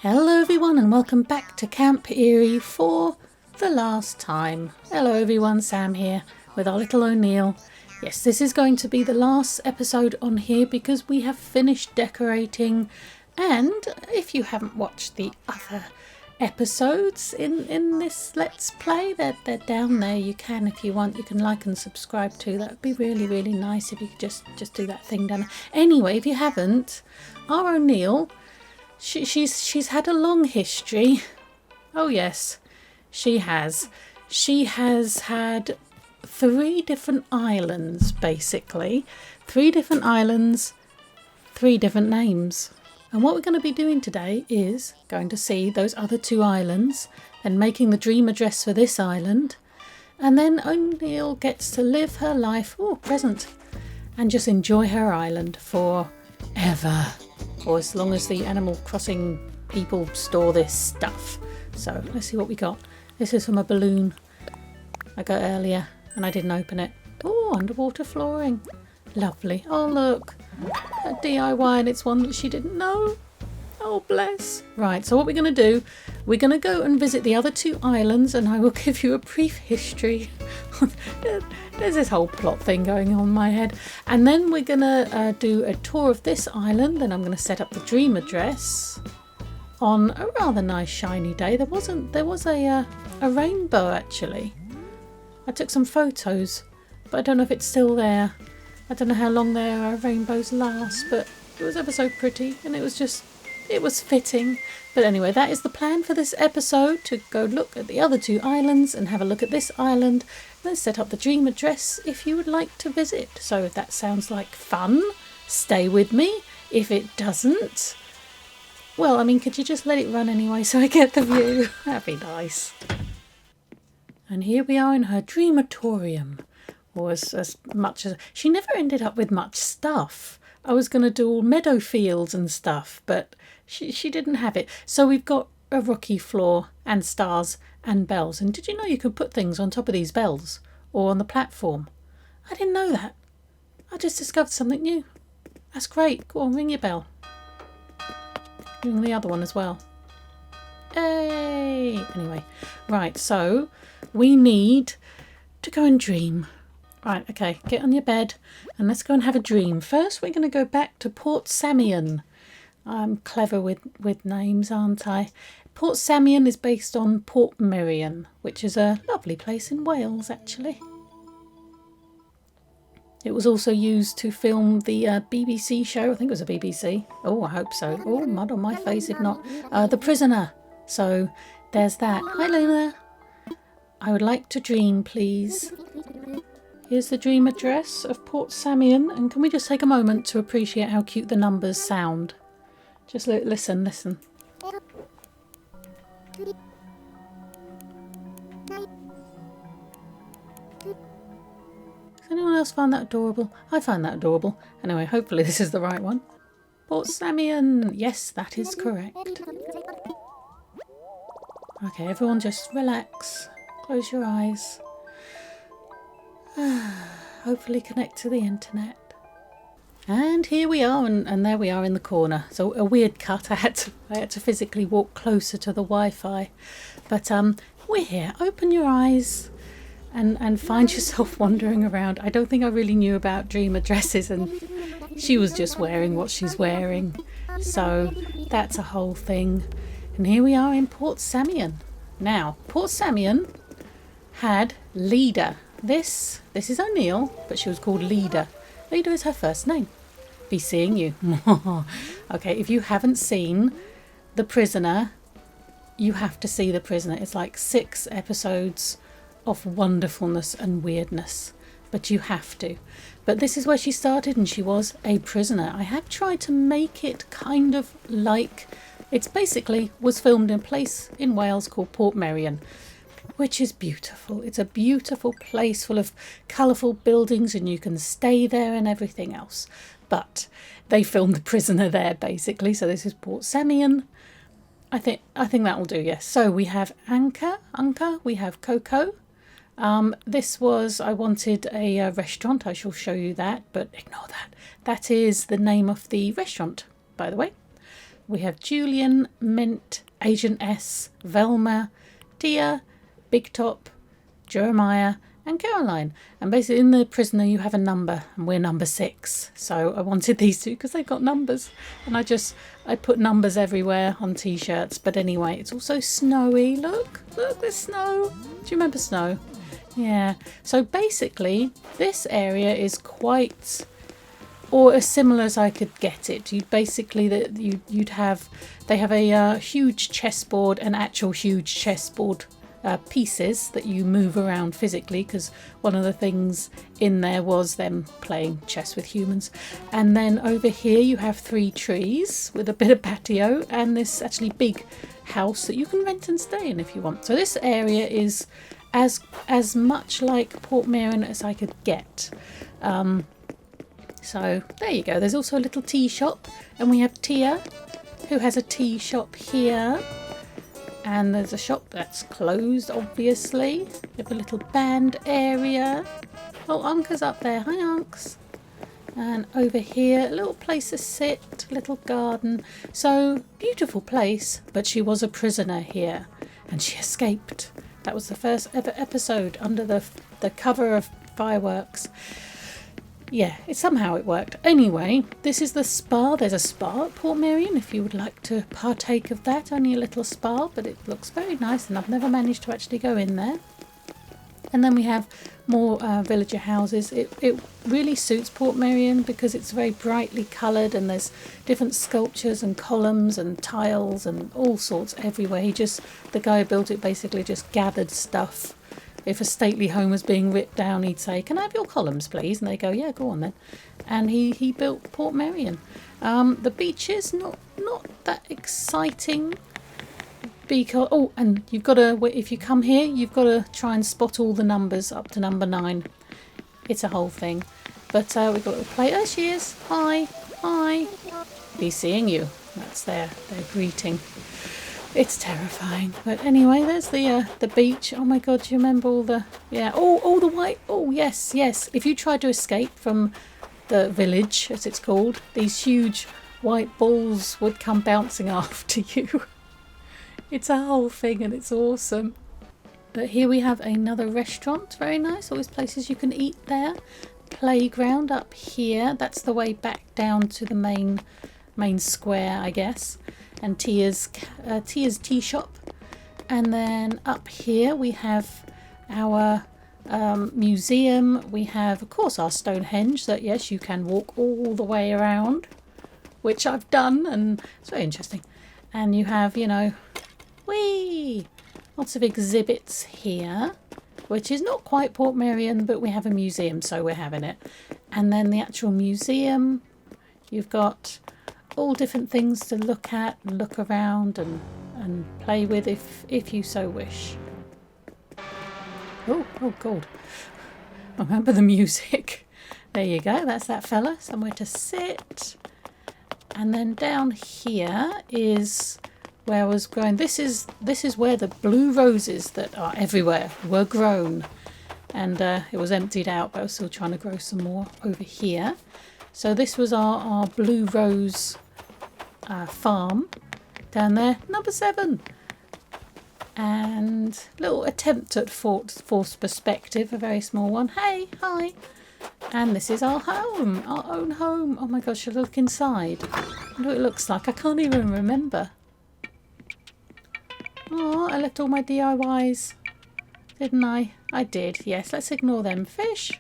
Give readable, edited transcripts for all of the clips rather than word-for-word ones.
Hello everyone and welcome back to Camp Eerie for the last time. Hello everyone, Sam here with our little O'Neil. Yes, this is going to be the last episode on here because we have finished decorating, and if you haven't watched the other episodes in this Let's Play, they're down there. You can, if you want, you can like and subscribe too. That would be really nice if you could just do that thing down there. Anyway, if you haven't, our O'Neil, she's had a long history. Oh yes, she has. She has had 3 different islands, basically. 3 different islands, 3 different names. And what we're going to be doing today is going to see those other 2 islands and making the dream address for this island. And then O'Neil gets to live her life, present, and just enjoy her island forever. Or as long as the Animal Crossing people store this stuff. So let's see what we got. This is from a balloon I got earlier and I didn't open it. Oh, underwater flooring. Lovely. Oh look, a DIY, and it's one that she didn't know. Oh bless. Right, so what we're going to do, we're going to go and visit the other 2 islands and I will give you a brief history. There's this whole plot thing going on in my head. And then we're going to do a tour of this island, and I'm going to set up the dream address on a rather nice shiny day. There was a rainbow actually. I took some photos, but I don't know if it's still there. I don't know how long their rainbows last, but it was ever so pretty, and it was fitting. But anyway, that is the plan for this episode, to go look at the other 2 islands and have a look at this island, and then set up the dream address if you would like to visit. So if that sounds like fun, stay with me. If it doesn't, well, I mean, could you just let it run anyway so I get the view? That'd be nice. And here we are in her dreamatorium. Or as much as... She never ended up with much stuff. I was going to do all meadow fields and stuff, but she didn't have it. So we've got a rocky floor and stars and bells. And did you know you could put things on top of these bells? Or on the platform? I didn't know that. I just discovered something new. That's great. Go on, ring your bell. Ring the other one as well. Hey! Anyway, right, so we need to go and dream. Right, okay, get on your bed and let's go and have a dream. First, we're going to go back to Portsamion. I'm clever with names, aren't I? Portsamion is based on Portsamion, which is a lovely place in Wales, actually. It was also used to film the BBC show. I think it was a BBC. Oh, I hope so. Oh, mud on my face if not. The Prisoner. So, there's that. Hi, Luna. I would like to dream, please. Here's the dream address of Portsamion, and can we just take a moment to appreciate how cute the numbers sound? Just listen. Does anyone else find that adorable? I find that adorable. Anyway, hopefully this is the right one. Portsamion. Yes, that is correct. Okay, everyone just relax. Close your eyes. Hopefully connect to the internet. And here we are, and there we are in the corner. So a weird cut. I had to physically walk closer to the Wi-Fi. But we're here. Open your eyes and find yourself wandering around. I don't think I really knew about dream addresses, and she was just wearing what she's wearing. So that's a whole thing. And here we are in Portsamion. Now, Portsamion had Leeda. This is O'Neil, but she was called Leeda. Leeda is her first name. Be seeing you. Okay, if you haven't seen The Prisoner, you have to see The Prisoner. It's like 6 episodes of wonderfulness and weirdness, but you have to. But this is where she started, and she was a prisoner. I have tried to make it kind of like... It's basically was filmed in a place in Wales called Portsamion, which is beautiful. It's a beautiful place full of colourful buildings, and you can stay there and everything else. But they filmed The Prisoner there, basically. So this is Portsamion. I think that will do, yes. So we have Anka, we have Coco. This was, I wanted a restaurant. I shall show you that, but ignore that. That is the name of the restaurant, by the way. we have Julian, Mint, Agent S, Velma, Tia, Big Top, Jeremiah and Caroline. And basically in the prisoner you have a number, and we're number 6. So I wanted these two because they've got numbers, and I put numbers everywhere on t-shirts. But anyway, it's also snowy. Look, there's snow. Do you remember snow? Yeah. So basically this area is quite, or as similar as I could get it. They have a huge chessboard, an actual huge chessboard pieces that you move around physically, because one of the things in there was them playing chess with humans. And then over here you have 3 trees with a bit of patio, and this actually big house that you can rent and stay in if you want. So this area is as much like Portsamion as I could get. So there you go. There's also a little tea shop, and we have Tia, who has a tea shop here. And there's a shop that's closed, obviously. We have a little band area. Oh, Unca's up there. Hi, Unks. And over here, a little place to sit, little garden. So, beautiful place, but she was a prisoner here. And she escaped. That was the first ever episode under the cover of fireworks. Yeah, somehow it worked. Anyway, this is the spa. There's a spa at Portsamion if you would like to partake of that. Only a little spa, but it looks very nice, and I've never managed to actually go in there. And then we have more villager houses. It really suits Portsamion because it's very brightly coloured, and there's different sculptures and columns and tiles and all sorts everywhere. The guy who built it basically just gathered stuff. If a stately home was being ripped down, he'd say, "Can I have your columns, please?" And they go, "Yeah, go on then." And he built Portsamion. The beach is not that exciting because and you've got to, if you come here, you've got to try and spot all the numbers up to number 9. It's a whole thing. But we've got to play. There she is. Hi. Be seeing you. That's their greeting. It's terrifying. But anyway, there's the beach. Oh my god, do you remember all the... Yeah, all the white... Oh, yes. If you tried to escape from the village, as it's called, these huge white balls would come bouncing after you. It's a whole thing, and it's awesome. But here we have another restaurant. Very nice. All these places you can eat there. Playground up here. That's the way back down to the main square, I guess. And Tia's tea shop. And then up here we have our museum. We have, of course, our Stonehenge that, yes, you can walk all the way around, which I've done, and it's very interesting. And you have, lots of exhibits here, which is not quite Portsamion, but we have a museum, so we're having it. And then the actual museum, you've got all different things to look at and look around and play with if you so wish. Oh god. Remember the music. There you go, that's that fella. Somewhere to sit. And then down here is where I was growing. This is where the blue roses that are everywhere were grown. And it was emptied out, but I was still trying to grow some more over here. So this was our blue rose farm down there, number 7. And little attempt at forced perspective, a very small one. Hey, hi. And this is our home, our own home. Oh my gosh, should I look inside? What it looks like? I can't even remember. Oh, I left all my DIYs, didn't I? I did, yes. Let's ignore them. Fish.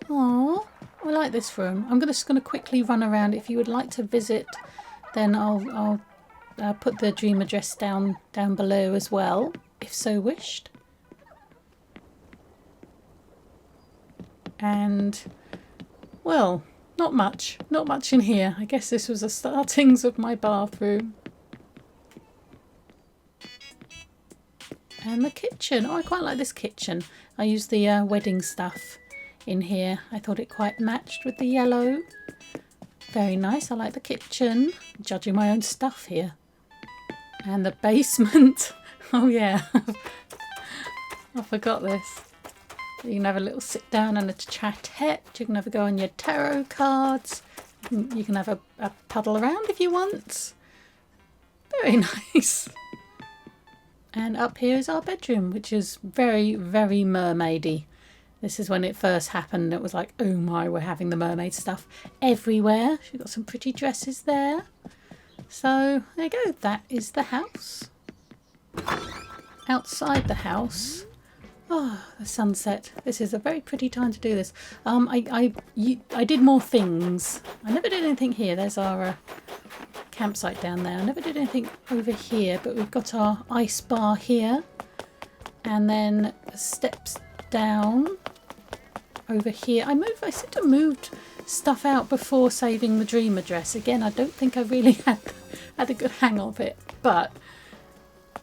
Oh, I like this room. I'm just going to quickly run around. If you would like to visit, then I'll put the dream address down below as well, if so wished. And, well, not much in here. I guess this was the startings of my bathroom. And the kitchen. Oh, I quite like this kitchen. I used the wedding stuff in here. I thought it quite matched with the yellow. Very nice. I like the kitchen. I'm judging my own stuff here. And the basement. Oh yeah. I forgot this. You can have a little sit down and a chatette. You can have a go on your tarot cards. You can have a puddle around if you want. Very nice. And up here is our bedroom, which is very, very mermaidy. This is when it first happened. It was like, oh my, we're having the mermaid stuff everywhere. She's got some pretty dresses there. So there you go. That is the house. Outside the house, oh, the sunset. This is a very pretty time to do this. I did more things. I never did anything here. There's our campsite down there. I never did anything over here, but we've got our ice bar here, and then steps down over here. I seem to have moved stuff out before saving the dream address. Again, I don't think I really had a good hang of it, but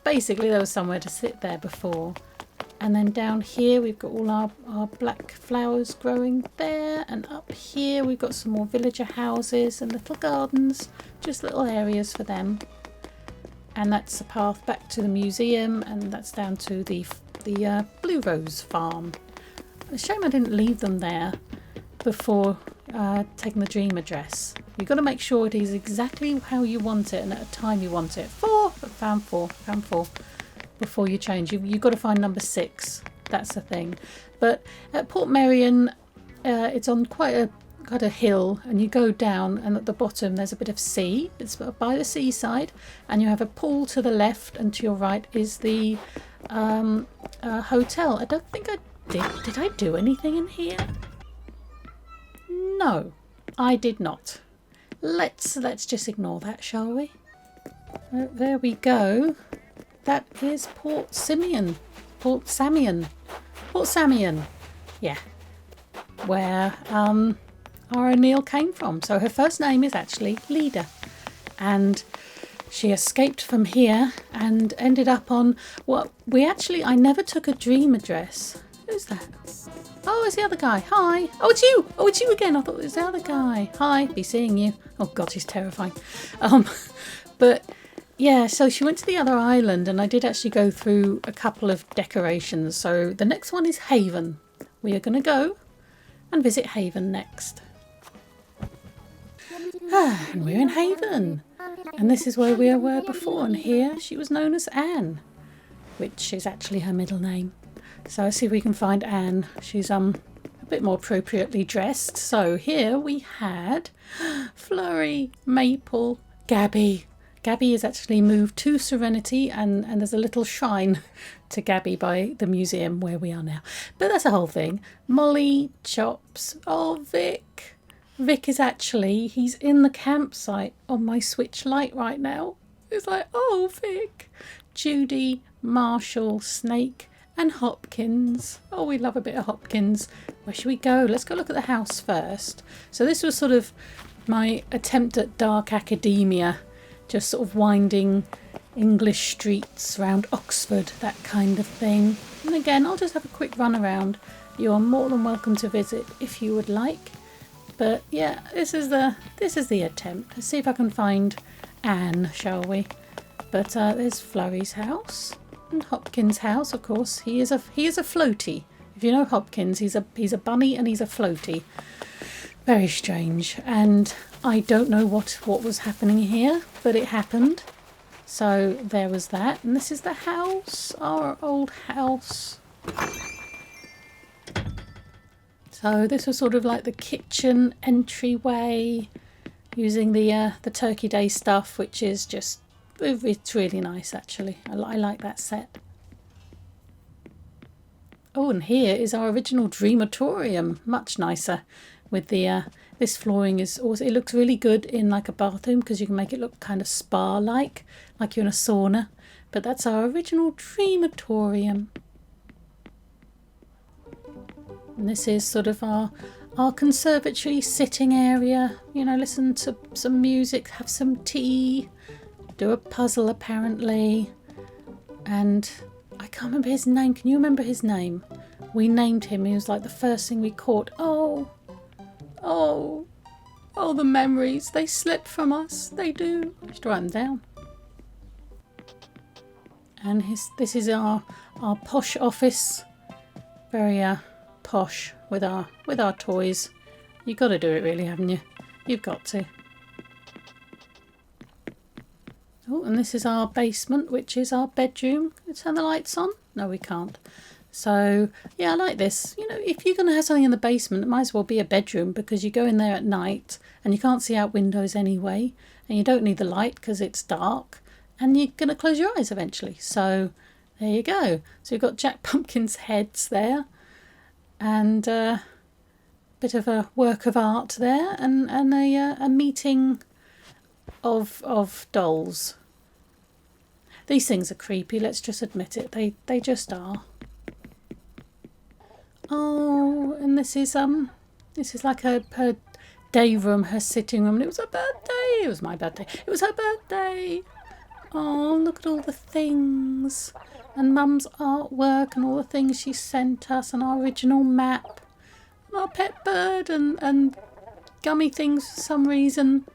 basically there was somewhere to sit there before. And then down here we've got all our black flowers growing there, and up here we've got some more villager houses and little gardens, just little areas for them. And that's a path back to the museum, and that's down to the Blue Rose farm. It's a shame I didn't leave them there before taking the dream address. You've got to make sure it is exactly how you want it and at a time you want it. Found four before you change. You've got to find number 6. That's the thing. But at Portsamion, it's on quite a hill, and you go down, and at the bottom there's a bit of sea. It's by the seaside, and you have a pool to the left, and to your right is the hotel. I don't think I did. Did I do anything in here? No, I did not. Let's just ignore that, shall we? There we go. That is Portsamion. Yeah, where our O'Neil came from. So her first name is actually Leeda, and she escaped from here and ended up on what I never took a dream address. Who's that? Oh, it's the other guy. Hi. Oh, it's you. Oh, it's you again. I thought it was the other guy. Hi, be seeing you. Oh God, she's terrifying. But yeah, so she went to the other island, and I did actually go through a couple of decorations. So the next one is Haven. We are going to go and visit Haven next. And we're in Haven. And this is where we were before. And here she was known as Anne, which is actually her middle name. So let's see if we can find Anne. She's a bit more appropriately dressed. So here we had Flurry, Maple, Gabby. Gabby is actually moved to Serenity, and there's a little shrine to Gabby by the museum where we are now. But that's the whole thing. Molly, Chops, oh Vic. Vic is he's in the campsite on my Switch Lite right now. It's like, oh Vic. Judy, Marshall, Snake, and Hopkins. Oh, we love a bit of Hopkins. Where should we go? Let's go look at the house first. So this was sort of my attempt at dark academia, just sort of winding English streets around Oxford, that kind of thing. And again, I'll just have a quick run around. You are more than welcome to visit if you would like. But yeah, this is the attempt. Let's see if I can find Anne, shall we? But there's Flurry's house. And Hopkins' house, of course. He is a floaty. If you know Hopkins, he's a bunny and he's a floaty. Very strange. And I don't know what was happening here, but it happened. So there was that. And this is the house, our old house. So this was sort of like the kitchen entryway, using the Turkey Day stuff, which is just, it's really nice actually. I like that set. Oh, and here is our original Dreamatorium, much nicer. With the this flooring is also, it looks really good in like a bathroom because you can make it look kind of spa-like you're in a sauna. But that's our original Dreamatorium. And this is sort of our conservatory sitting area. You know, listen to some music, have some tea, do a puzzle apparently. And I can't remember his name. Can you remember his name? We named him. He was like the first thing we caught. Oh, the memories. They slip from us. They do. Just write them down. And this is our posh office. Very posh with our toys. You got to do it really, haven't you? You've got to. Oh, and this is our basement, which is our bedroom. Can we turn the lights on? No, we can't. So, yeah, I like this. You know, if you're going to have something in the basement, it might as well be a bedroom, because you go in there at night and you can't see out windows anyway. And you don't need the light because it's dark. And you're going to close your eyes eventually. So, there you go. So you've got Jack Pumpkin's heads there. And a bit of a work of art there. And a meeting of dolls. These things are creepy, let's just admit it. They just are. Oh, and this is like her day room, her sitting room, and it was her birthday. It was my birthday. It was her birthday. Oh, look at all the things. And Mum's artwork and all the things she sent us, and our original map. And our pet bird and gummy things for some reason.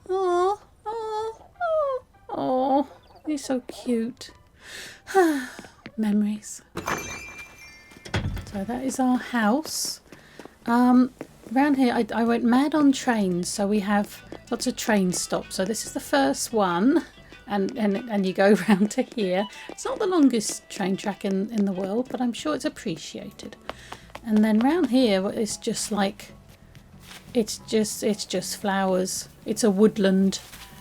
Oh, you're so cute. Memories. So that is our house. Around here, I went mad on trains, so we have lots of train stops. So this is the first one, and you go round to here. It's not the longest train track in the world, but I'm sure it's appreciated. And then round here, it's just like, it's just flowers. It's a woodland.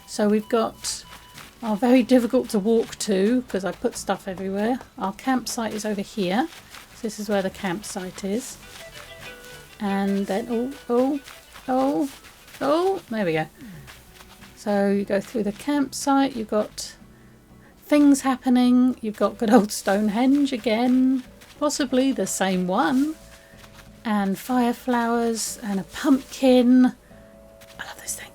So we've got our very difficult to walk to, because I put stuff everywhere. Our campsite is over here. So this is where the campsite is. And then, there we go. So you go through the campsite, you've got things happening, you've got good old Stonehenge again, possibly the same one, and fire flowers and a pumpkin. I love this thing.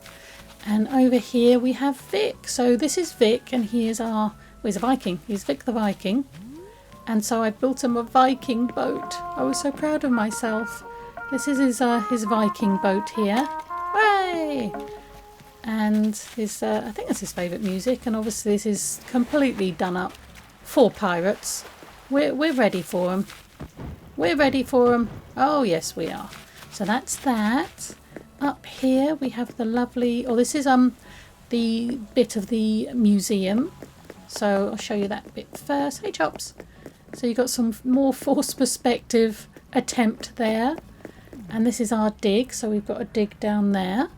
And over here we have Vic. So this is Vic, and he's a Viking. He's Vic the Viking. And so I built him a Viking boat. I was so proud of myself. This is his Viking boat here. Hooray! And his, I think that's his favourite music. And obviously this is completely done up for pirates. We're ready for them. We're ready for them. Oh yes, we are. So that's that. Up here we have the lovely. Oh, this is the bit of the museum. So I'll show you that bit first. Hey, Chops. So you've got some more forced perspective attempt there. And this is our dig. So we've got a dig down there.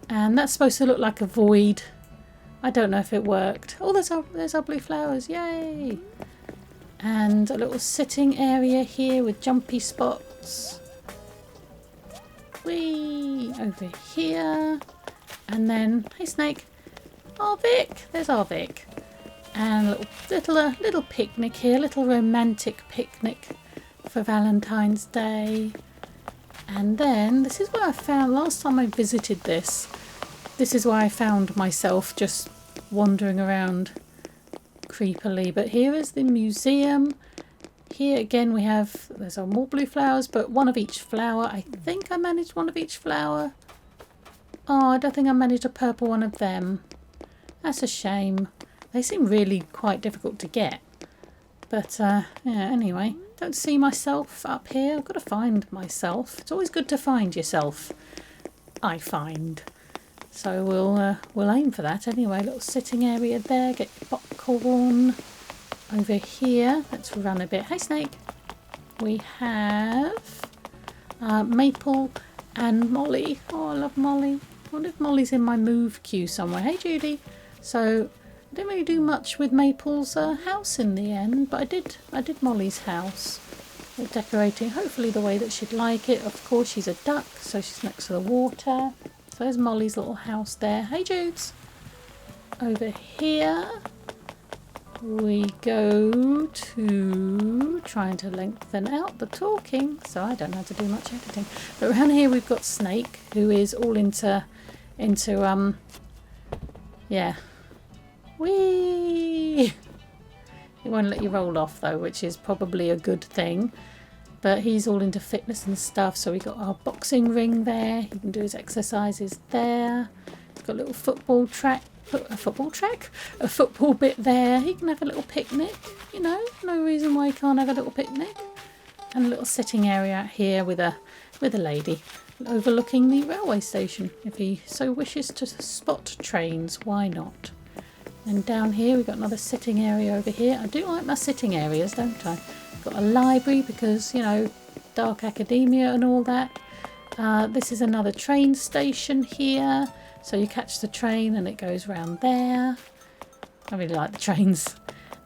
And that's supposed to look like a void. I don't know if it worked. Oh, there's our blue flowers. Yay! And a little sitting area here with jumpy spots. Whee! Over here. And then, hey Snake. Oh, Vic. There's our Vic. And a little picnic here. Little romantic picnic for Valentine's Day. And then, this is where I found, last time I visited this is where I found myself just wandering around creepily. But here is the museum. Here again there's more blue flowers, but one of each flower. I think I managed one of each flower. Oh, I don't think I managed a purple one of them. That's a shame. They seem really quite difficult to get. But yeah, anyway, don't see myself up here. I've got to find myself. It's always good to find yourself, I find. So we'll aim for that anyway. Little sitting area there. Get popcorn. Over here, let's run a bit. Hey Snake. We have Maple and Molly. Oh, I love Molly. I wonder if Molly's in my move queue somewhere. Hey Judy. So I didn't really do much with Maple's house in the end, but I did Molly's house. Decorating hopefully the way that she'd like it. Of course, she's a duck, so she's next to the water. So there's Molly's little house there. Hey Judes. Over here we go to trying to lengthen out the talking, so I don't have to do much editing. But around here we've got Snake, who is all into yeah. Whee! It won't let you roll off though, which is probably a good thing. But he's all into fitness and stuff, so we've got our boxing ring there. He can do his exercises there. He's got a little football bit there. He can have a little picnic, you know, no reason why he can't have a little picnic. And a little sitting area out here with a lady. overlooking the railway station. If he so wishes to spot trains, why not? And down here we've got another sitting area over here. I do like my sitting areas, don't I? Got a library because, you know, dark academia and all that. This is another train station here. So you catch the train and it goes round there. I really like the trains.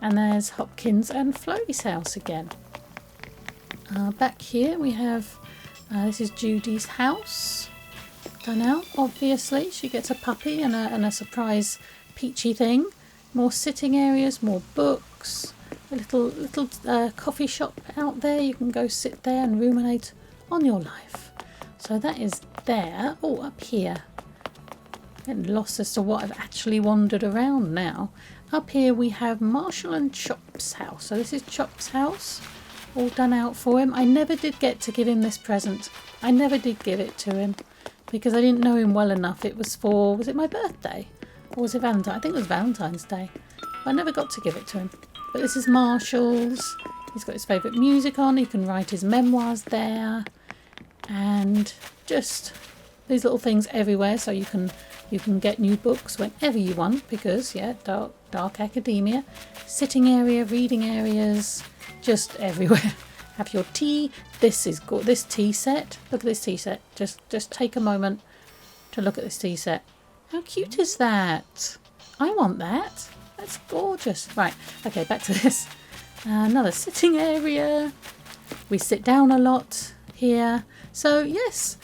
And there's Hopkins and Flory's house again. Back here we have, this is Judy's house. Done out, obviously. She gets a puppy and a surprise peachy thing. More sitting areas, more books. A little coffee shop out there. You can go sit there and ruminate on your life. So that is there. Oh, up here. Getting lost as to what I've actually wandered around now. Up here we have Marshall and Chop's house. So this is Chop's house. All done out for him. I never did get to give him this present. I never did give it to him because I didn't know him well enough. It was for, was it my birthday? Or was it Valentine? I think it was Valentine's Day. But I never got to give it to him. But this is Marshall's. He's got his favourite music on. He can write his memoirs there. And just these little things everywhere, so you can get new books whenever you want, because yeah, dark academia. Sitting area, reading areas, just everywhere. Have your tea. This is good. This tea set. Look at this tea set. Just take a moment to look at this tea set. How cute is that? I want that. That's gorgeous. Right. Okay, back to this. Another sitting area. We sit down a lot here. So yes,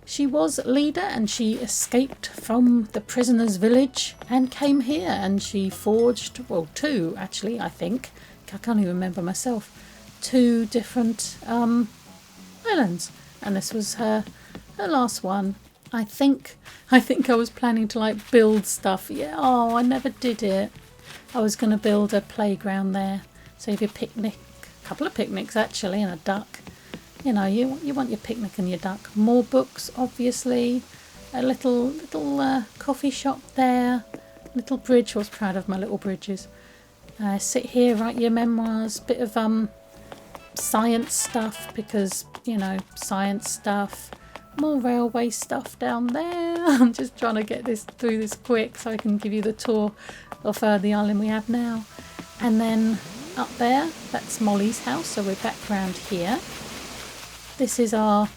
she was Leeda and she escaped from the prisoners' village and came here, and she forged, well, two actually, I think. I can't even remember myself. 2 different islands, and this was her last one. I think I was planning to like build stuff. Yeah, oh, I never did it. I was going to build a playground there. Save your picnic, a couple of picnics actually, and a duck. You know, you want your picnic and your duck. More books, obviously. A little coffee shop there. Little bridge. I was proud of my little bridges. Sit here, write your memoirs. Bit of science stuff, because, you know, science stuff. More railway stuff down there. I'm just trying to get through this quick so I can give you the tour of the island we have now. And then up there, that's Molly's house. So we're back round here. This is our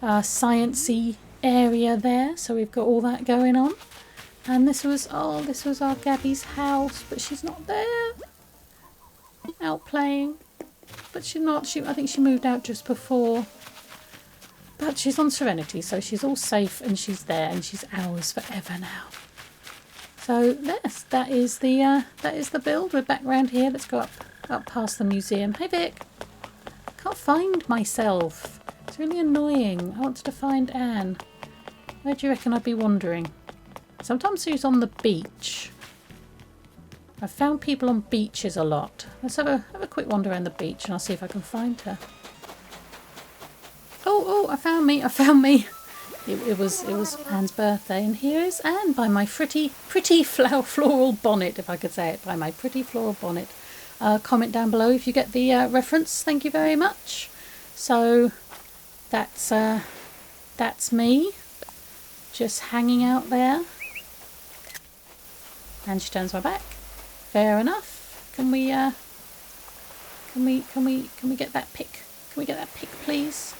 sciencey area there, so we've got all that going on. And this was our Gabby's house, but she's not there. Out playing, but she's not. I think she moved out just before. But she's on Serenity, so she's all safe and she's there and she's ours forever now. So yes, that is the build. We're back round here. Let's go up past the museum. Hey Vic. Can't find myself. It's really annoying. I wanted to find Anne. Where do you reckon I'd be wandering? Sometimes she's on the beach. I've found people on beaches a lot. Let's have a quick wander around the beach and I'll see if I can find her. Oh, I found me. It was Anne's birthday, and here is Anne by my pretty floral bonnet, if I could say it, by my pretty floral bonnet. Comment down below if you get the reference. Thank you very much. So that's me, just hanging out there. And she turns my back. Fair enough. Can we get that pic? Can we get that pic, please?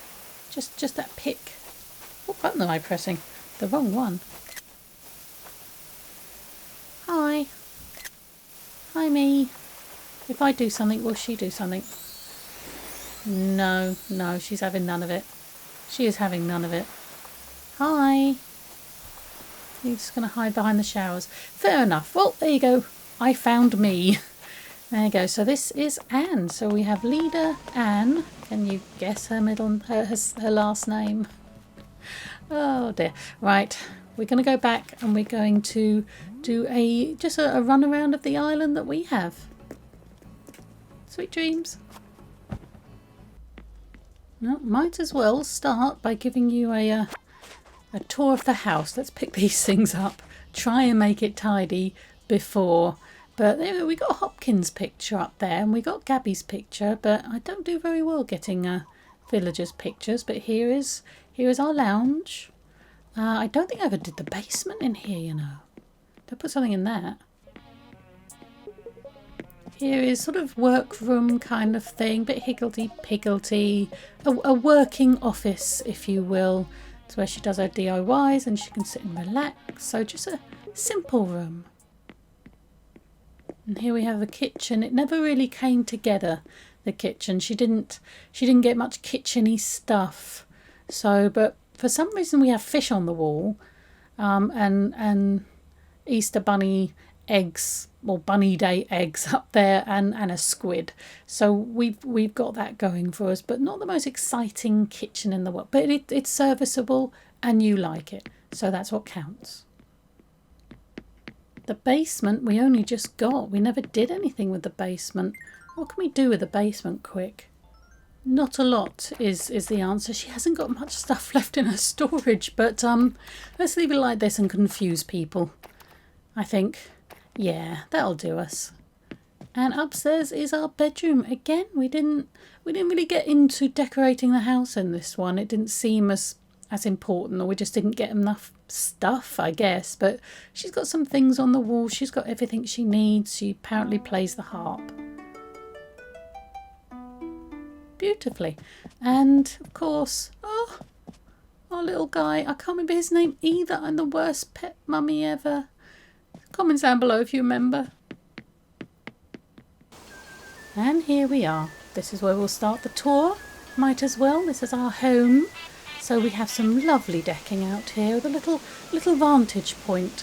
Just that pic. What button am I pressing? The wrong one. Hi. Hi, me. If I do something, will she do something? No, she's having none of it. She is having none of it. Hi. You're just going to hide behind the showers. Fair enough. Well, there you go. I found me. There you go. So this is Anne. So we have Leeda Anne. Can you guess her her last name? Oh dear. Right. We're going to go back and we're going to do just a run around of the island that we have. Sweet dreams. No, might as well start by giving you a tour of the house. Let's pick these things up. Try and make it tidy before. But there we got Hopkins' picture up there, and we got Gabby's picture. But I don't do very well getting villagers' pictures. But here is Here is our lounge. I don't think I ever did the basement in here, you know. Did I put something in there? Here is sort of workroom kind of thing, bit higgledy-piggledy. A working office, if you will. It's where she does her DIYs and she can sit and relax. So just a simple room. And here we have the kitchen. It never really came together, the kitchen. She didn't get much kitchen-y stuff. So, but for some reason we have fish on the wall, and Easter bunny eggs, or bunny day eggs up there, and a squid. So we've got that going for us, but not the most exciting kitchen in the world. But it's serviceable and you like it. So that's what counts. The basement we only just got. We never did anything with the basement. What can we do with the basement quick? Not a lot is the answer. She hasn't got much stuff left in her storage, but let's leave it like this and confuse people. I think, yeah, that'll do us. And upstairs is our bedroom. Again, we didn't really get into decorating the house in this one. It didn't seem as important, or we just didn't get enough stuff, I guess. But she's got some things on the wall. She's got everything she needs. She apparently plays the harp beautifully. And of course, oh, our little guy, I can't remember his name either. I'm the worst pet mummy ever. Comments down below if you remember. And here we are. This is where we'll start the tour. Might as well. This is our home. So we have some lovely decking out here with a little vantage point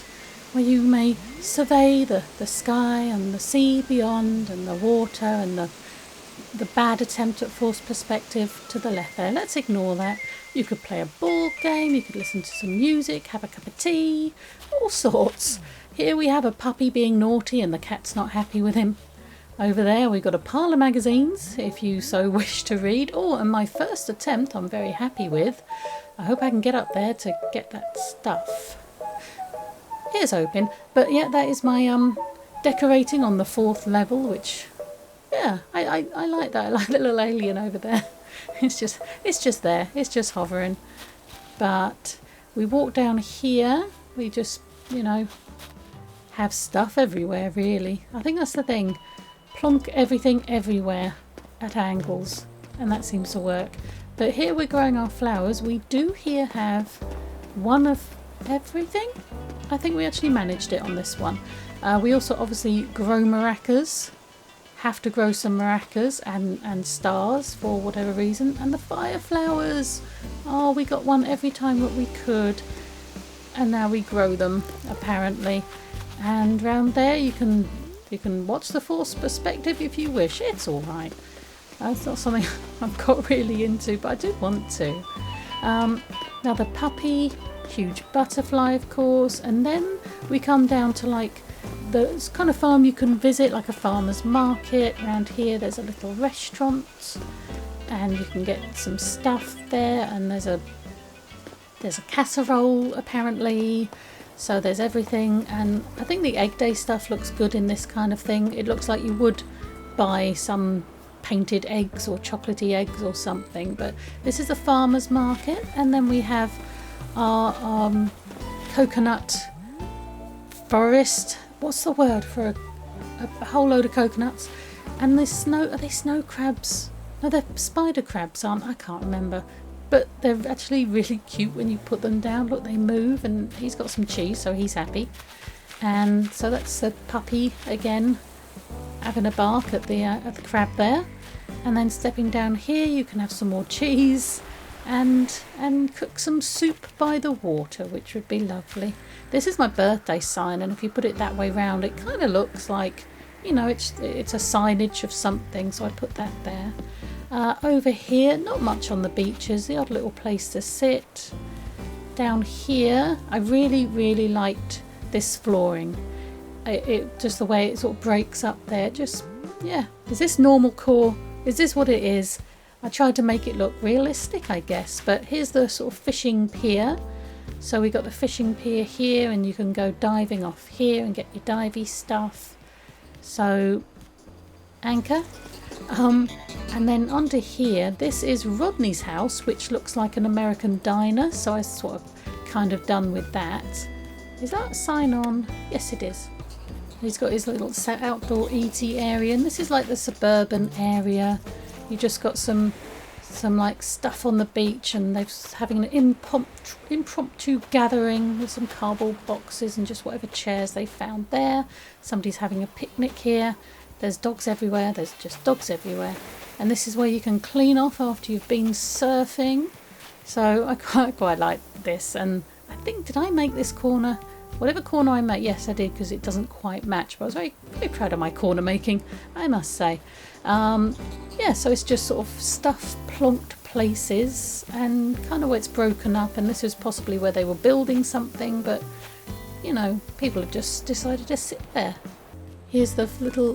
where you may survey the sky and the sea beyond and the water and the bad attempt at forced perspective to the left there. Let's ignore that. You could play a board game, you could listen to some music, have a cup of tea, all sorts. Here we have a puppy being naughty and the cat's not happy with him. Over there we've got a pile of magazines if you so wish to read. Oh, and my first attempt I'm very happy with. I hope I can get up there to get that stuff. Here's hoping. But yeah, that is my decorating on the 4th level, which, yeah, I like that. I like the little alien over there. It's just there. It's just hovering. But we walk down here. We just, you know, have stuff everywhere, really. I think that's the thing. Plonk everything everywhere at angles, and that seems to work. But here we're growing our flowers. We do here have one of everything. I think we actually managed it on this one. We also obviously grow maracas. Have to grow some maracas and stars for whatever reason. And the fire flowers. Oh, we got one every time that we could. And now we grow them, apparently. And round there you can watch the forced perspective if you wish. It's alright. That's not something I've got really into, but I do want to. Now the puppy, huge butterfly of course, and then we come down to like the kind of farm you can visit, like a farmer's market. Around here there's a little restaurant and you can get some stuff there, and there's a casserole apparently. So there's everything, and I think the egg day stuff looks good in this kind of thing. It looks like you would buy some painted eggs or chocolatey eggs or something, but this is a farmer's market. And then we have our coconut forest. What's the word for a whole load of coconuts? And are they snow crabs? No, they're spider crabs, aren't I? Can't remember. But they're actually really cute when you put them down. Look, they move, and he's got some cheese, so he's happy. And so that's the puppy again, having a bark at the crab there. And then stepping down here, you can have some more cheese and cook some soup by the water, which would be lovely. This is my birthday sign, and if you put it that way round, it kind of looks like, you know, it's a signage of something. So I put that there. Over here, not much on the beaches, the odd little place to sit. Down here, I really liked this flooring. It just the way it sort of breaks up there. Just, yeah. Is this normal core? Is this what it is? I tried to make it look realistic, I guess. But here's the sort of fishing pier. So we got the fishing pier here, and you can go diving off here and get your divey stuff. So, anchor. And then under here, this is Rodney's house, which looks like an American diner. So I sort of kind of done with that. Is that a sign on? Yes, it is. He's got his little outdoor eating area, and this is like the suburban area. You just got some like stuff on the beach, and they're having an impromptu gathering with some cardboard boxes and just whatever chairs they found there. Somebody's having a picnic here. There's dogs everywhere. There's just dogs everywhere. And this is where you can clean off after you've been surfing. So I quite like this. And I think, did I make this corner? Whatever corner I made, yes I did, because it doesn't quite match. But I was very, very proud of my corner making, I must say. Yeah, so it's just sort of stuff plonked places and kind of where it's broken up. And this was possibly where they were building something, but you know, people have just decided to sit there. Here's the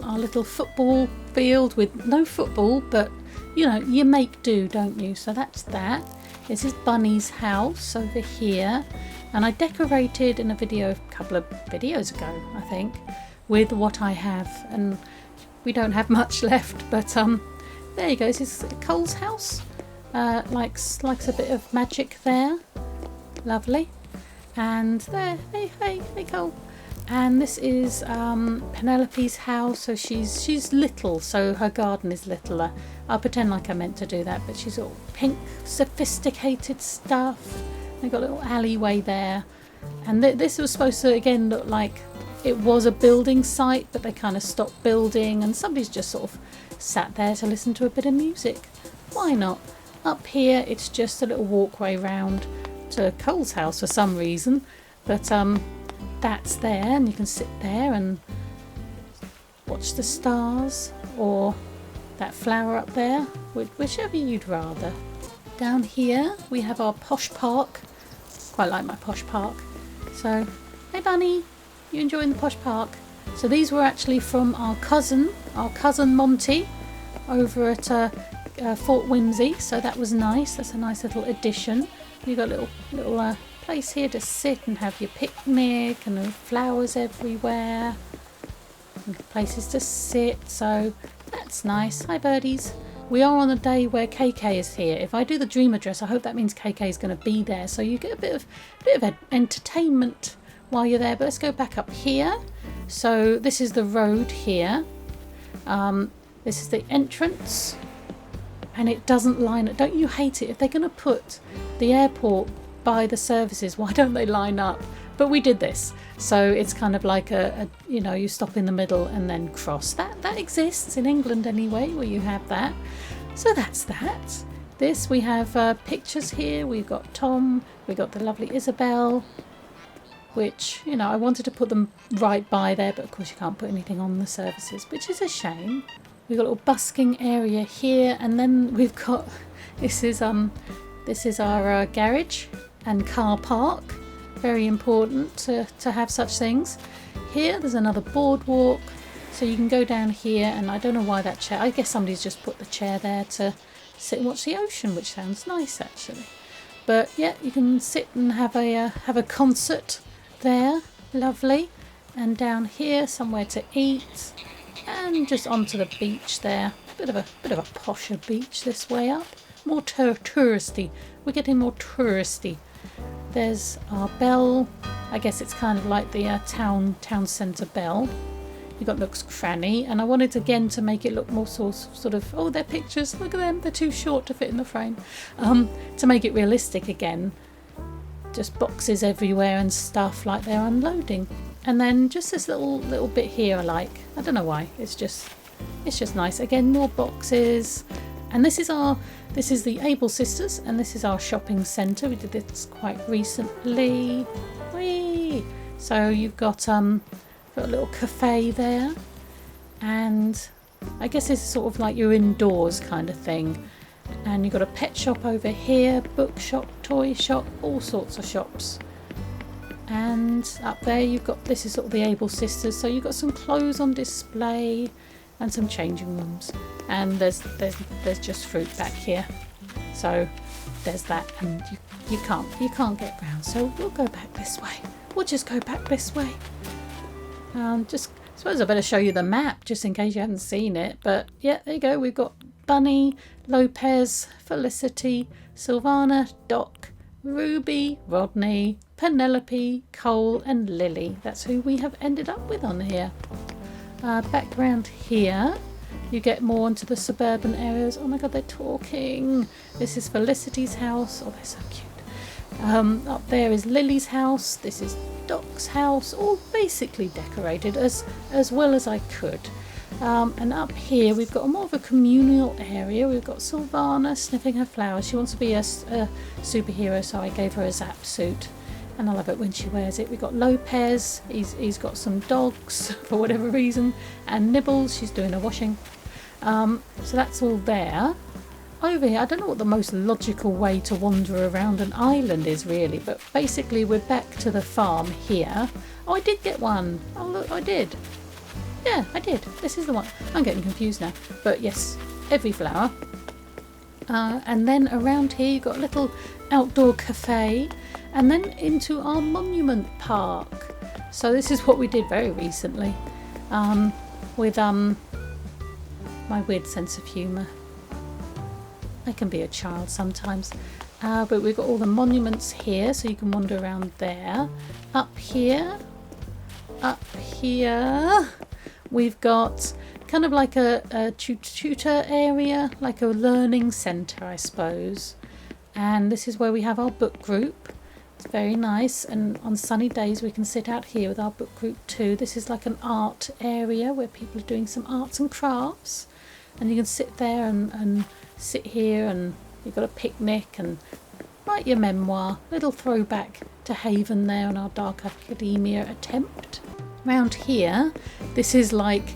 our little football field with no football, but you know, you make do, don't you? So that's that. This is Bunny's house over here. And I decorated in a video a couple of videos ago, I think, with what I have. And we don't have much left, but there you go. This is Cole's house. Likes a bit of magic there. Lovely. And there, hey Cole. And this is Penelope's house. So she's little, so her garden is littler. I'll pretend like I meant to do that, but she's all pink, sophisticated stuff. They've got a little alleyway there. And this was supposed to, again, look like it was a building site, but they kind of stopped building, and somebody's just sort of sat there to listen to a bit of music. Why not? Up here, it's just a little walkway round to Cole's house for some reason. But that's there, and you can sit there and watch the stars, or that flower up there, whichever you'd rather. Down here, we have our posh park. Quite like my posh park. So, hey Bunny, you enjoying the posh park? So these were actually from our cousin Monty, over at Fort Whimsy. So that was nice. That's a nice little addition. You've got a little place here to sit and have your picnic, and there are flowers everywhere, and places to sit. So that's nice. Hi birdies. We are on a day where KK is here. If I do the dream address, I hope that means KK is going to be there. So you get a bit of entertainment while you're there. But let's go back up here. So this is the road here. This is the entrance. And it doesn't line up. Don't you hate it? If they're going to put the airport by the services, why don't they line up? But we did this. So it's kind of like you stop in the middle and then cross. That exists in England anyway, where you have that. So that's that. This, we have pictures here. We've got Tom. We've got the lovely Isabel, which, you know, I wanted to put them right by there, but of course you can't put anything on the services, which is a shame. We've got a little busking area here, and then we've got, this is our garage and car park. Very important to have such things. Here there's another boardwalk, so you can go down here, and I don't know why that chair, I guess somebody's just put the chair there to sit and watch the ocean, which sounds nice actually. But yeah, you can sit and have a concert there. Lovely. And down here somewhere to eat, and just onto the beach there. Bit of a posher beach this way up. More touristy. We're getting more touristy. There's our bell. I guess it's kind of like the town centre bell. You've got Nook's Cranny, and I wanted again to make it look more sort of, oh, they're pictures, look at them, they're too short to fit in the frame. To make it realistic again, just boxes everywhere and stuff like they're unloading. And then just this little bit here I like. I don't know why. It's just nice. Again, more boxes. And this is the Able Sisters, and this is our shopping centre. We did this quite recently. Whee! So you've got a little cafe there, and I guess it's sort of like you're indoors kind of thing. And you've got a pet shop over here, bookshop, toy shop, all sorts of shops. And up there you've got, this is sort of the Able Sisters, so you've got some clothes on display and some changing rooms, and there's just fruit back here, so there's that, and you can't get round, so we'll go back this way. We'll just go back this way. Just suppose I better show you the map just in case you haven't seen it. But yeah, there you go. We've got Bunny, Lopez, Felicity, Sylvana, Doc, Ruby, Rodney, Penelope, Cole and Lily. That's who we have ended up with on here. Background here, you get more into the suburban areas. Oh my god, they're talking. This is Felicity's house. Oh, they're so cute. Up there is Lily's house. This is Doc's house. All basically decorated as well as I could. And up here we've got more of a communal area. We've got Sylvana sniffing her flowers. She wants to be a superhero, so I gave her a zap suit. And I love it when she wears it. We've got Lopez. He's got some dogs for whatever reason. And Nibbles, she's doing her washing. So that's all there. Over here, I don't know what the most logical way to wander around an island is really, but basically we're back to the farm here. Oh, I did get one. Oh look, I did. Yeah, I did. This is the one. I'm getting confused now. But yes, every flower. And then around here you've got a little outdoor cafe, and then into our monument park. So this is what we did very recently, with my weird sense of humour. I can be a child sometimes. But we've got all the monuments here, so you can wander around there. Up here, we've got kind of like a tutor area, like a learning centre, I suppose. And this is where we have our book group. It's very nice, and on sunny days we can sit out here with our book group too. This is like an art area where people are doing some arts and crafts, and you can sit there and sit here, and you've got a picnic and write your memoir. Little throwback to Haven there on our Dark Academia attempt. Around here, this is like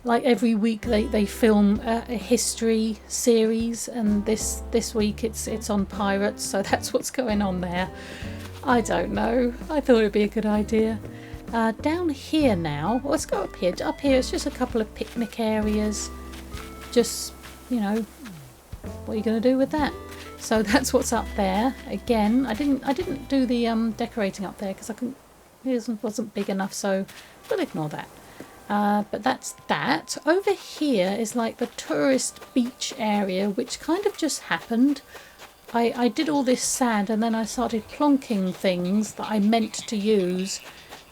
every week they film a history series, and this week it's on pirates, so that's what's going on there. I don't know, I thought it would be a good idea. Down here now, let's go up here. Up here it's just a couple of picnic areas. Just, you know, what are you going to do with that? So that's what's up there. Again, I didn't do the decorating up there because it wasn't big enough, so we'll ignore that. But that's that. Over here is like the tourist beach area, which kind of just happened. I did all this sand and then I started plonking things that I meant to use,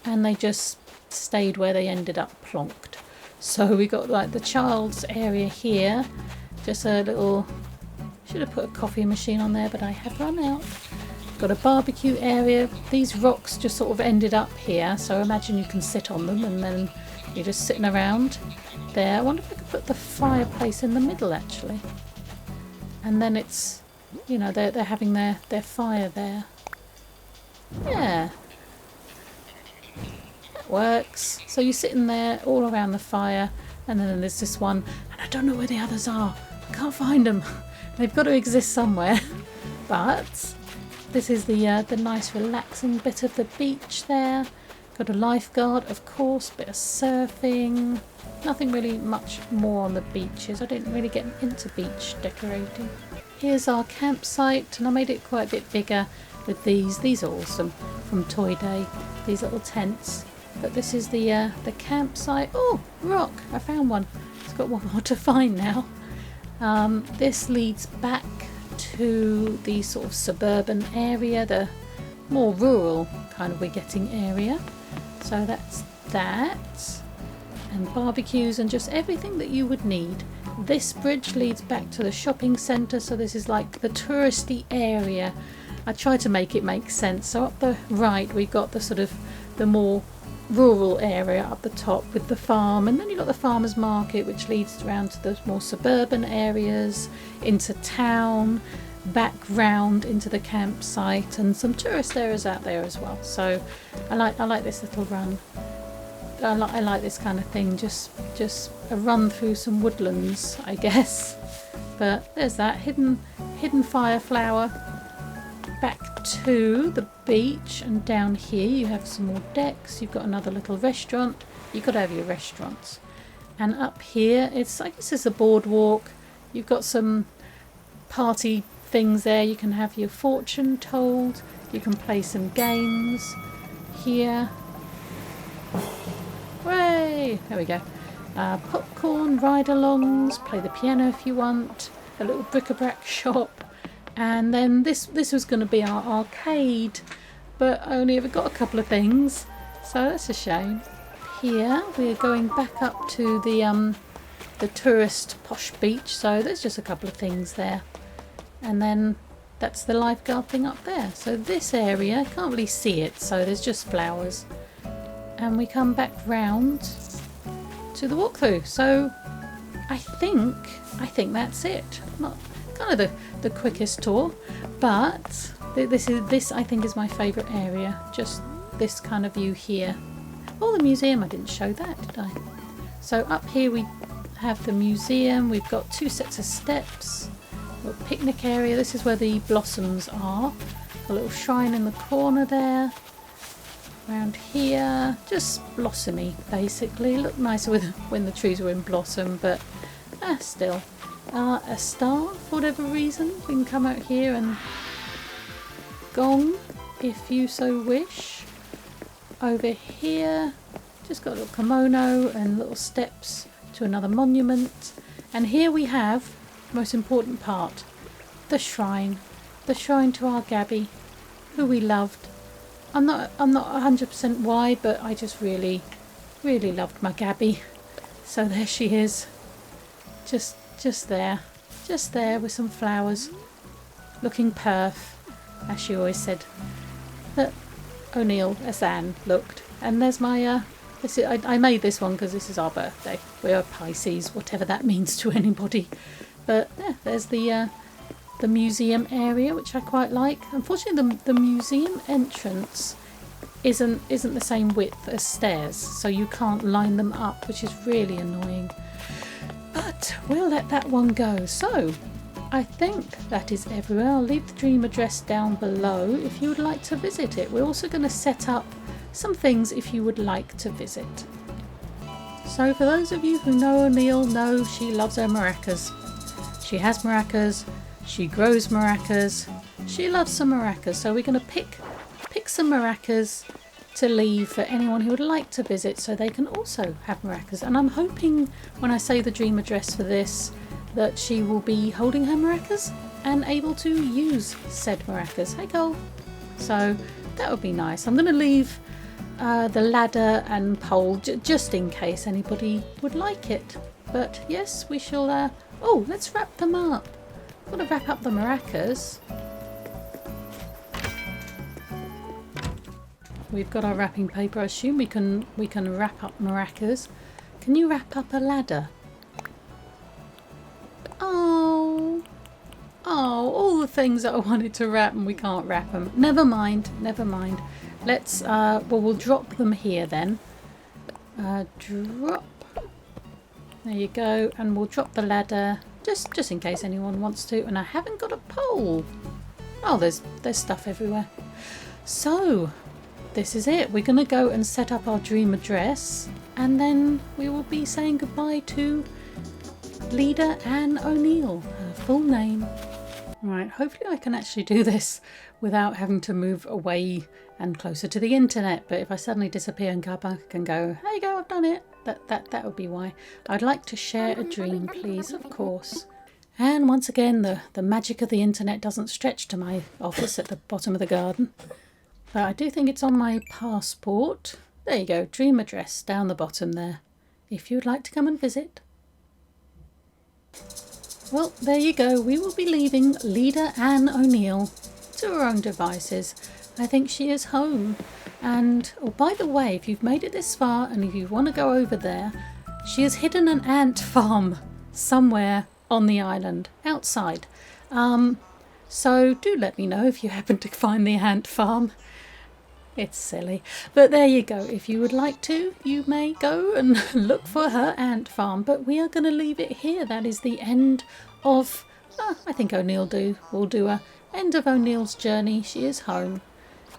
and they just stayed where they ended up plonked. So we got like the child's area here, just a little, should have put a coffee machine on there, but I have run out. Got a barbecue area. These rocks just sort of ended up here, so imagine you can sit on them and then you're just sitting around there. I wonder if I could put the fireplace in the middle actually, and then it's, you know, they're having their fire there. Yeah, that works. So you're sitting there all around the fire, and then there's this one, and I don't know where the others are. I can't find them. They've got to exist somewhere. But this is the nice relaxing bit of the beach there. Got a lifeguard, of course, bit of surfing. Nothing really much more on the beaches. I didn't really get into beach decorating. Here's our campsite, and I made it quite a bit bigger with these. These are awesome from Toy Day, these little tents. But this is the campsite. Oh, rock! I found one. It's got one more to find now. This leads back to the sort of suburban area, the more rural kind of we're getting area. So that's that, and barbecues and just everything that you would need. This bridge leads back to the shopping centre, so this is like the touristy area. I try to make it make sense. So up the right we've got the sort of the more rural area up the top with the farm, and then you've got the farmers market, which leads around to the more suburban areas, into town, back round into the campsite, and some tourist areas out there as well. So I like this little run. I like this kind of thing, just a run through some woodlands, I guess. But there's that hidden fire flower. Back to the beach, and down here you have some more decks. You've got another little restaurant. You've got to have your restaurants. And up here, I guess it's a boardwalk. You've got some party things there. You can have your fortune told. You can play some games here. Hooray! you? There we go. Popcorn, ride-alongs, play the piano if you want, a little bric-a-brac shop, and then this was going to be our arcade, but I only ever got a couple of things, so that's a shame. Here we're going back up to the tourist posh beach, so there's just a couple of things there, and then that's the lifeguard thing up there. So this area, can't really see it, so there's just flowers, and we come back round to the walkthrough. So I think that's it. Not kind of the quickest tour, but this I think is my favourite area. Just this kind of view here. Oh, the museum, I didn't show that, did I? So up here we have the museum. We've got 2 sets of steps, a little picnic area. This is where the blossoms are. A little shrine in the corner there. Around here, just blossomy basically. Look nicer when the trees were in blossom, but still. A star, for whatever reason. We can come out here and gong if you so wish. Over here, just got a little kimono and little steps to another monument. And here we have the most important part, the shrine. The shrine to our Gabby, who we loved. I'm not 100% why, but I just really loved my Gabby. So there she is, just there with some flowers, looking perf, as she always said that O'Neil, as Anne, looked. And there's my I made this one because this is our birthday. We are Pisces, whatever that means to anybody. But yeah, there's the museum area, which I quite like. Unfortunately, the museum entrance isn't the same width as stairs, so you can't line them up, which is really annoying. But we'll let that one go. So I think that is everywhere. I'll leave the dream address down below if you would like to visit it. We're also going to set up some things if you would like to visit. So for those of you who know O'Neil, know she loves her maracas. She has maracas, she grows maracas, she loves some maracas. So we're going to pick some maracas to leave for anyone who would like to visit, so they can also have maracas. And I'm hoping when I say the dream address for this that she will be holding her maracas and able to use said maracas. Hey Cole. So that would be nice. I'm going to leave the ladder and pole just in case anybody would like it. But yes, we shall oh, let's wrap them up. I've got to wrap up the maracas. We've got our wrapping paper. I assume we can wrap up maracas. Can you wrap up a ladder? Oh, all the things that I wanted to wrap and we can't wrap them. Never mind. Let's we'll drop them here then. Drop. There you go, and we'll drop the ladder just in case anyone wants to. And I haven't got a pole. Oh, there's stuff everywhere. So this is it. We're going to go and set up our dream address, and then we will be saying goodbye to Leeda Anne O'Neil, her full name. Right, hopefully I can actually do this without having to move away and closer to the internet. But if I suddenly disappear and come back and go, there you go, I've done it, that would be why. I'd like to share a dream, please, of course. And once again, the magic of the internet doesn't stretch to my office at the bottom of the garden. But I do think it's on my passport. There you go, dream address down the bottom there, if you'd like to come and visit. Well, there you go. We will be leaving Leeda Anne O'Neil to her own devices. I think she is home. And, oh, by the way, if you've made it this far and if you want to go over there, she has hidden an ant farm somewhere on the island, outside. So do let me know if you happen to find the ant farm. It's silly. But there you go. If you would like to, you may go and look for her ant farm. But we are going to leave it here. That is the end of, I think O'Neil will do a end of O'Neil's journey. She is home.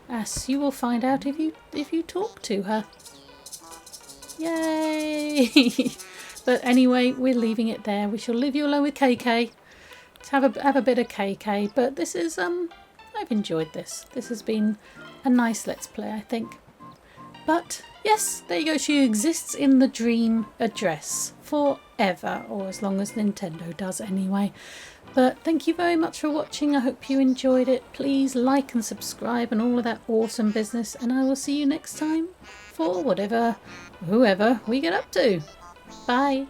As you will find out if you talk to her. Yay! But anyway, we're leaving it there. We shall leave you alone with KK. Have a bit of KK. But this is I've enjoyed this. This has been a nice Let's Play, I think. But Yes, there you go. She exists in the dream address forever, or as long as Nintendo does anyway. But thank you very much for watching. I hope you enjoyed it. Please like and subscribe and all of that awesome business. And I will see you next time for whoever we get up to. Bye.